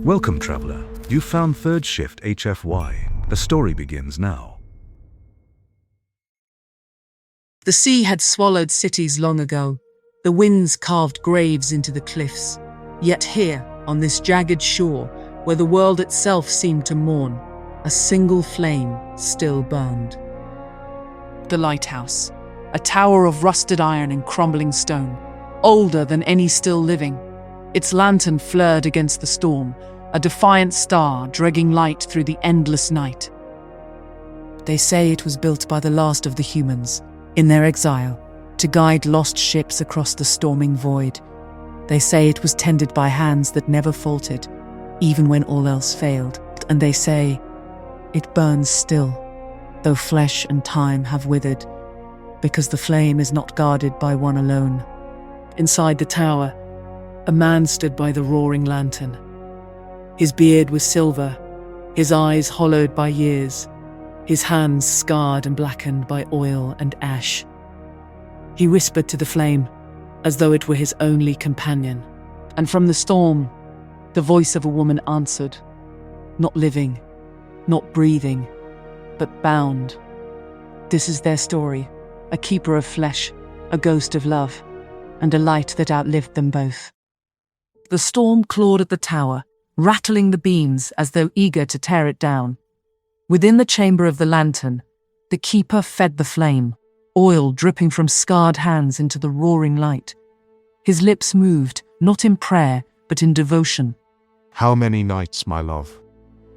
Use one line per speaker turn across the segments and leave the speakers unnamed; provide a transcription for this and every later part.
Welcome, traveler. You found Third Shift HFY. The story begins now.
The sea had swallowed cities long ago. The winds carved graves into the cliffs. Yet here, on this jagged shore, where the world itself seemed to mourn, a single flame still burned. The lighthouse, a tower of rusted iron and crumbling stone, older than any still living. Its lantern flared against the storm, a defiant star dragging light through the endless night. They say it was built by the last of the humans, in their exile, to guide lost ships across the storming void. They say it was tended by hands that never faltered, even when all else failed. And they say it burns still, though flesh and time have withered, because the flame is not guarded by one alone. Inside the tower, a man stood by the roaring lantern. His beard was silver, his eyes hollowed by years, his hands scarred and blackened by oil and ash. He whispered to the flame, as though it were his only companion. And from the storm, the voice of a woman answered, not living, not breathing, but bound. This is their story, a keeper of flesh, a ghost of love, and a light that outlived them both. The storm clawed at the tower, rattling the beams as though eager to tear it down. Within the chamber of the lantern, the keeper fed the flame, oil dripping from scarred hands into the roaring light. His lips moved, not in prayer, but in devotion.
How many nights, my love,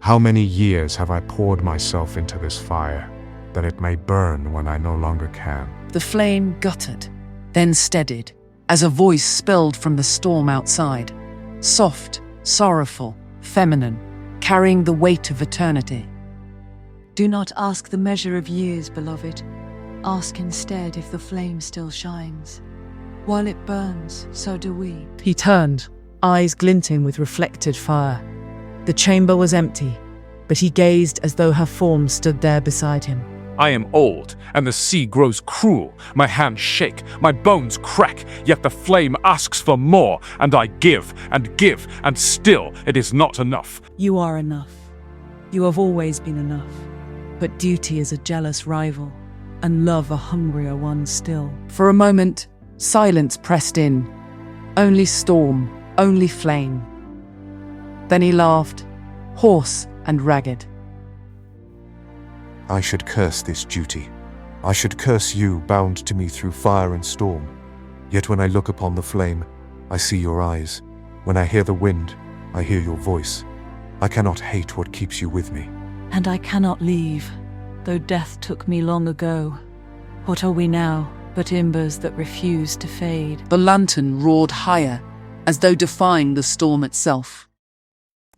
how many years have I poured myself into this fire, that it may burn when I no longer can?
The flame guttered, then steadied, as a voice spilled from the storm outside. Soft, sorrowful, feminine, carrying the weight of eternity.
Do not ask the measure of years, beloved. Ask instead if the flame still shines. While it burns, so do we.
He turned, eyes glinting with reflected fire. The chamber was empty, but he gazed as though her form stood there beside him.
I am old, and the sea grows cruel. My hands shake, my bones crack, yet the flame asks for more, and I give, and still it is not enough.
You are enough. You have always been enough. But duty is a jealous rival, and love a hungrier one still.
For a moment, silence pressed in. Only storm, only flame. Then he laughed, hoarse and ragged.
I should curse this duty. I should curse you, bound to me through fire and storm. Yet when I look upon the flame, I see your eyes. When I hear the wind, I hear your voice. I cannot hate what keeps you with me.
And I cannot leave, though death took me long ago. What are we now, but embers that refuse to fade?
The lantern roared higher, as though defying the storm itself.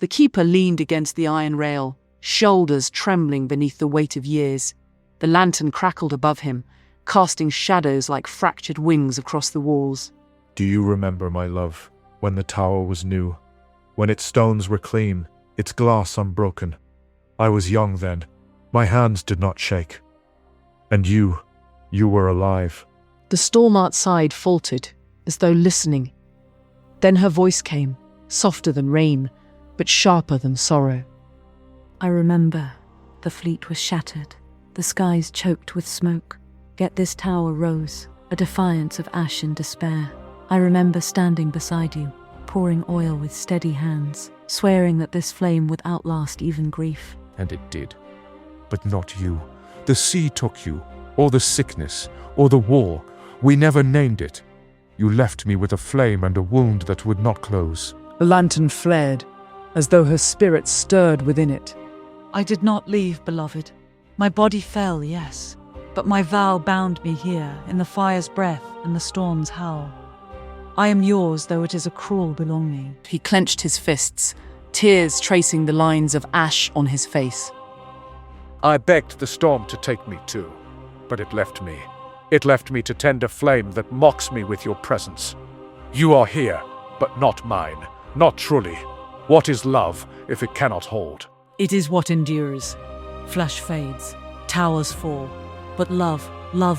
The keeper leaned against the iron rail, shoulders trembling beneath the weight of years. The lantern crackled above him, casting shadows like fractured wings across the walls.
Do you remember, my love, when the tower was new? When its stones were clean, its glass unbroken? I was young then. My hands did not shake. And you were alive.
The storm outside faltered, as though listening. Then her voice came, softer than rain, but sharper than sorrow.
I remember. The fleet was shattered, the skies choked with smoke. Yet this tower rose, a defiance of ash and despair. I remember standing beside you, pouring oil with steady hands, swearing that this flame would outlast even grief.
And it did. But not you. The sea took you, or the sickness, or the war. We never named it. You left me with a flame and a wound that would not close.
The lantern flared, as though her spirit stirred within it.
I did not leave, beloved. My body fell, yes, but my vow bound me here, in the fire's breath and the storm's howl. I am yours, though it is a cruel belonging.
He clenched his fists, tears tracing the lines of ash on his face.
I begged the storm to take me too, but it left me. It left me to tend a flame that mocks me with your presence. You are here, but not mine, not truly. What is love if it cannot hold?
It is what endures. Flesh fades, towers fall, but love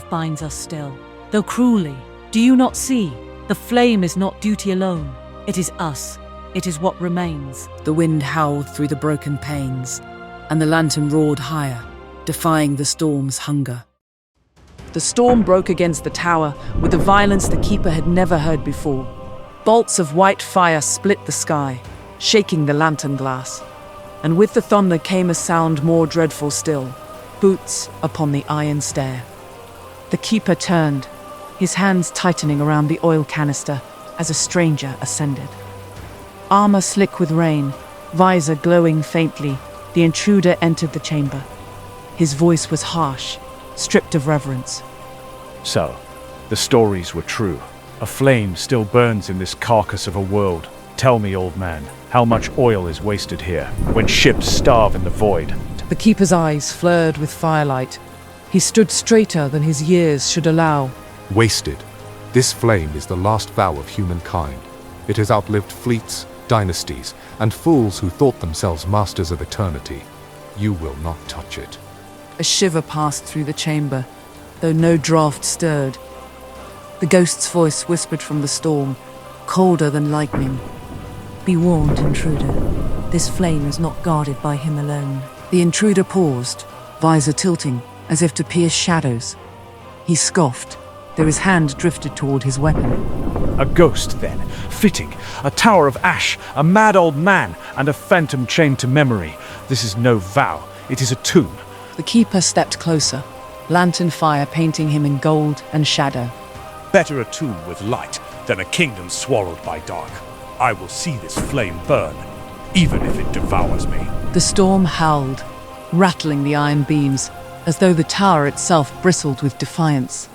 binds us still. Though cruelly, do you not see? The flame is not duty alone. It is us, It is what remains.
The wind howled through the broken panes, and the lantern roared higher, defying the storm's hunger. The storm broke against the tower with a violence the keeper had never heard before. Bolts of white fire split the sky, shaking the lantern glass. And with the thunder came a sound more dreadful still, boots upon the iron stair. The keeper turned, his hands tightening around the oil canister as a stranger ascended. Armor slick with rain, visor glowing faintly, the intruder entered the chamber. His voice was harsh, stripped of reverence.
So, the stories were true. A flame still burns in this carcass of a world. Tell me, old man, how much oil is wasted here, when ships starve in the void?
The keeper's eyes flared with firelight. He stood straighter than his years should allow.
Wasted. This flame is the last vow of humankind. It has outlived fleets, dynasties, and fools who thought themselves masters of eternity. You will not touch it.
A shiver passed through the chamber, though no draught stirred. The ghost's voice whispered from the storm, colder than lightning.
Be warned, intruder. This flame is not guarded by him alone.
The intruder paused, visor tilting, as if to pierce shadows. He scoffed, though his hand drifted toward his weapon.
A ghost, then. Fitting. A tower of ash, a mad old man, and a phantom chained to memory. This is no vow. It is a tomb.
The keeper stepped closer, lantern fire painting him in gold and shadow.
Better a tomb with light than a kingdom swallowed by dark. I will see this flame burn, even if it devours me.
The storm howled, rattling the iron beams, as though the tower itself bristled with defiance.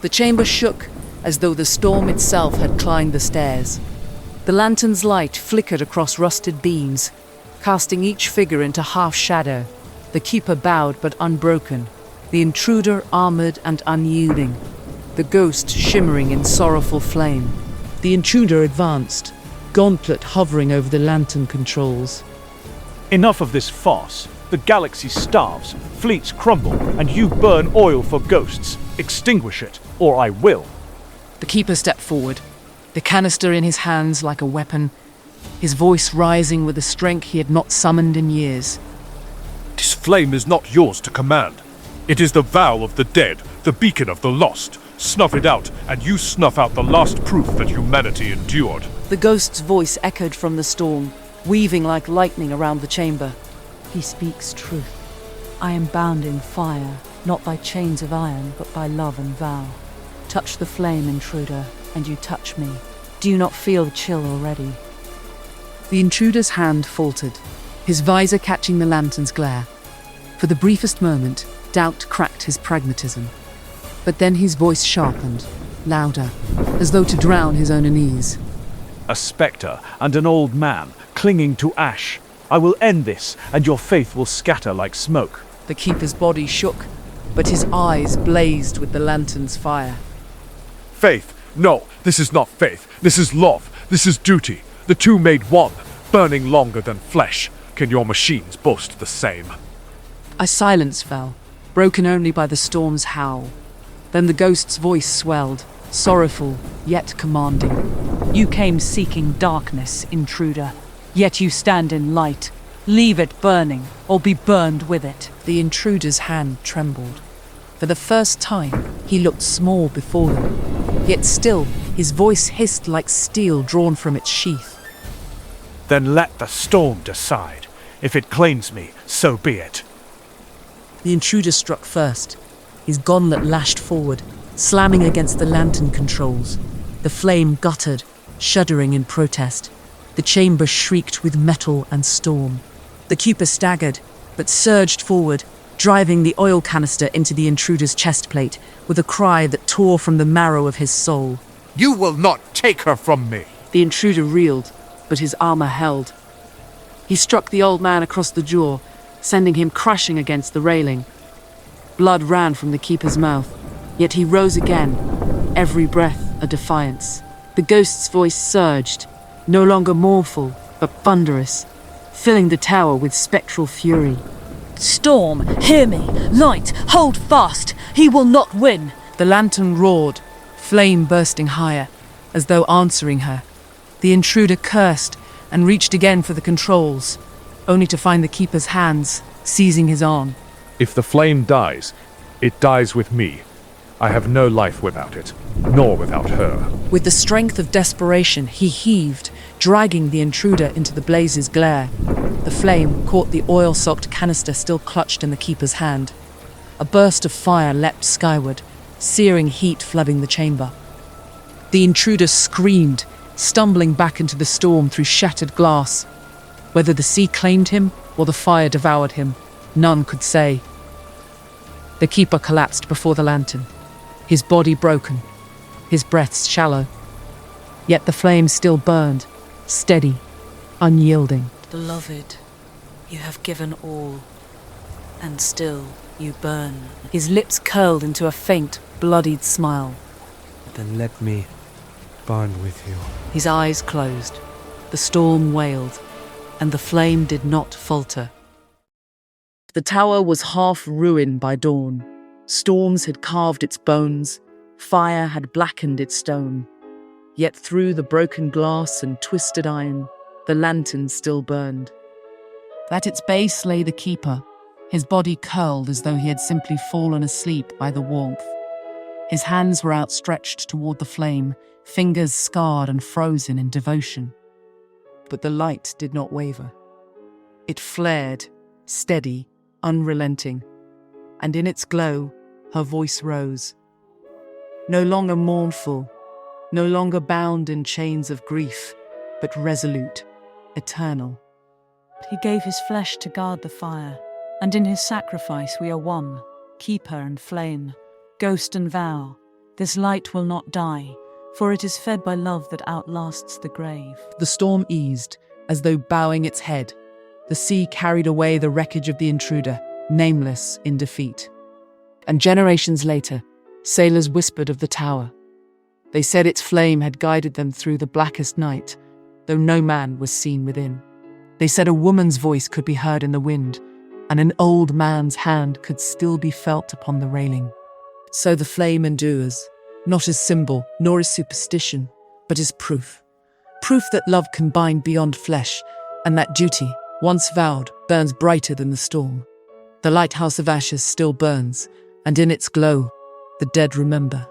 The chamber shook, as though the storm itself had climbed the stairs. The lantern's light flickered across rusted beams, casting each figure into half shadow. The keeper bowed but unbroken, the intruder armored and unyielding, the ghost shimmering in sorrowful flame. The intruder advanced, gauntlet hovering over the lantern controls.
Enough of this farce. The galaxy starves, fleets crumble, and you burn oil for ghosts. Extinguish it, or I will.
The keeper stepped forward, the canister in his hands like a weapon, his voice rising with a strength he had not summoned in years.
This flame is not yours to command. It is the vow of the dead, the beacon of the lost. Snuff it out, and you snuff out the last proof that humanity endured.
The ghost's voice echoed from the storm, weaving like lightning around the chamber.
He speaks truth. I am bound in fire, not by chains of iron, but by love and vow. Touch the flame, intruder, and you touch me. Do you not feel the chill already?
The intruder's hand faltered, his visor catching the lantern's glare. For the briefest moment, doubt cracked his pragmatism. But then his voice sharpened, louder, as though to drown his own unease.
A spectre and an old man, clinging to ash. I will end this, and your faith will scatter like smoke.
The keeper's body shook, but his eyes blazed with the lantern's fire.
Faith? No, this is not faith. This is love. This is duty. The two made one, burning longer than flesh. Can your machines boast the same?
A silence fell, broken only by the storm's howl. Then the ghost's voice swelled, sorrowful yet commanding.
You came seeking darkness, intruder, yet you stand in light. Leave it burning, or be burned with it.
The intruder's hand trembled. For the first time, he looked small before them. Yet still, his voice hissed like steel drawn from its sheath.
Then let the storm decide. If it claims me, so be it.
The intruder struck first. His gauntlet lashed forward, slamming against the lantern controls. The flame guttered, shuddering in protest. The chamber shrieked with metal and storm. The keeper staggered, but surged forward, driving the oil canister into the intruder's chest plate with a cry that tore from the marrow of his soul.
You will not take her from me!
The intruder reeled, but his armor held. He struck the old man across the jaw, sending him crashing against the railing. Blood ran from the keeper's mouth, yet he rose again, every breath a defiance. The ghost's voice surged, no longer mournful, but thunderous, filling the tower with spectral fury.
Storm, hear me! Light, hold fast! He will not win!
The lantern roared, flame bursting higher, as though answering her. The intruder cursed and reached again for the controls, only to find the keeper's hands seizing his arm.
If the flame dies, it dies with me. I have no life without it, nor without her.
With the strength of desperation, he heaved, dragging the intruder into the blaze's glare. The flame caught the oil-soaked canister still clutched in the keeper's hand. A burst of fire leapt skyward, searing heat flooding the chamber. The intruder screamed, stumbling back into the storm through shattered glass. Whether the sea claimed him or the fire devoured him, none could say. The keeper collapsed before the lantern, his body broken, his breaths shallow. Yet the flame still burned, steady, unyielding.
Beloved, you have given all, and still you burn.
His lips curled into a faint, bloodied smile.
Then let me burn with you.
His eyes closed. The storm wailed, and the flame did not falter. The tower was half ruined by dawn. Storms had carved its bones, fire had blackened its stone. Yet through the broken glass and twisted iron, the lantern still burned. At its base lay the keeper, his body curled as though he had simply fallen asleep by the warmth. His hands were outstretched toward the flame, fingers scarred and frozen in devotion. But the light did not waver. It flared, steady, unrelenting, and in its glow, her voice rose. No longer mournful, no longer bound in chains of grief, but resolute, eternal.
He gave his flesh to guard the fire, and in his sacrifice we are one, keeper and flame, ghost and vow. This light will not die, for it is fed by love that outlasts the grave.
The storm eased, as though bowing its head. The sea carried away the wreckage of the intruder, nameless in defeat. And generations later, sailors whispered of the tower. They said its flame had guided them through the blackest night, though no man was seen within. They said a woman's voice could be heard in the wind, and an old man's hand could still be felt upon the railing. So the flame endures, not as symbol, nor as superstition, but as proof. Proof that love can bind beyond flesh, and that duty, once vowed, burns brighter than the storm. The lighthouse of ashes still burns, and in its glow, the dead remember.